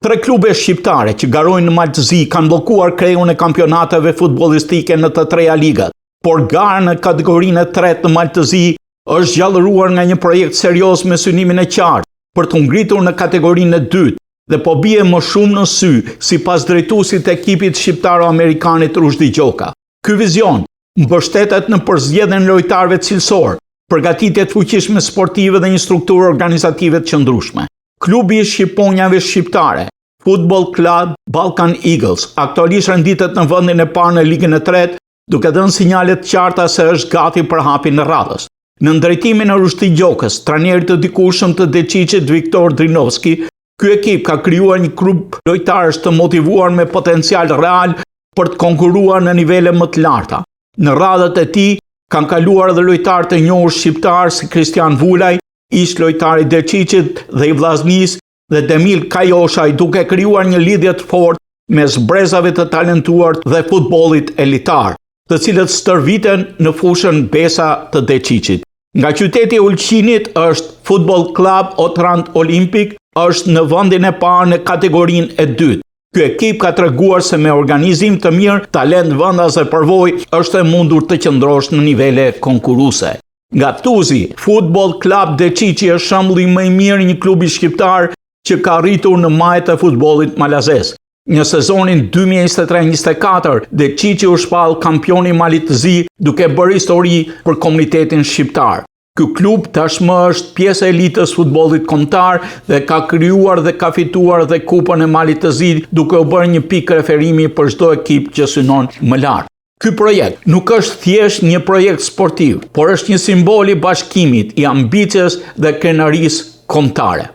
3 klube shqiptare që garojnë në Maltëzi kanë bllokuar krejun e kampionateve futbollistike në të treja ligat, por gara në kategorinë e tretë në Maltëzi është gjallëruar nga një projekt serioz me synimin e qartë për të ngritur në kategorinë e dytë dhe po bie më shumë në sy sipas drejtuesit të ekipit shqiptaro-amerikanit Rushdi Gjoka. Ky vizion mbështetet në përzgjedhjen e lojtarëve cilësor, përgatitje të fuqishme sportive dhe një strukturë organizative të qëndrueshme. Klubi i shqiponjave shqiptare, Football Club Balkan Eagles, aktualisht renditet në vendin e parë në ligën e tretë, duke dhënë sinjale të qarta se është gati për hapjen e radhës. Në drejtimin e Rushdi Gjokës, trajnerit të dikushëm të Deçiçit Viktor Drinovski, ky ekip ka krijuar një grup lojtarësh të motivuar me potencial real për të konkurruar në nivele më të larta. Në radhët e tij kanë kaluar edhe lojtarë të njohur shqiptar si Kristian Vulaj, ish lojtari i Deçiçit dhe i Vllaznis, dhe Demil Kajoshaj, duke krijuar një lidhje të fortë mes brezave të talentuar dhe futbollit elitar, të cilët stërviten në fushën Besa të Deçiçit. Nga qyteti i Ulqinit është Football Club Otrant Olimpik, është në vendin e parë në kategorinë e dytë. Ky ekip ka treguar se me organizim të mirë, talent, vendas dhe përvojë është e mundur të qëndrosh në nivele konkurruese. Nga Tuzi, Football Club Deçiçi është shembulli më i mirë i një klubi shqiptar që ka arritur në majët e futbollit malazes. Në sezonin 2023-24, Deçiçi u shpall kampioni i Maltëzi duke bërë histori për komunitetin shqiptar. Ky klub tashmë është pjesë e elitës futbollit kombëtar dhe ka krijuar dhe ka fituar dhe Kupën e Maltëzit duke u bërë një pikë referimi për çdo ekip që synon më lart. Ky projekt nuk është thjesht një projekt sportiv, por është një simbol i bashkimit, i ambicjes dhe krenarisë kombëtare.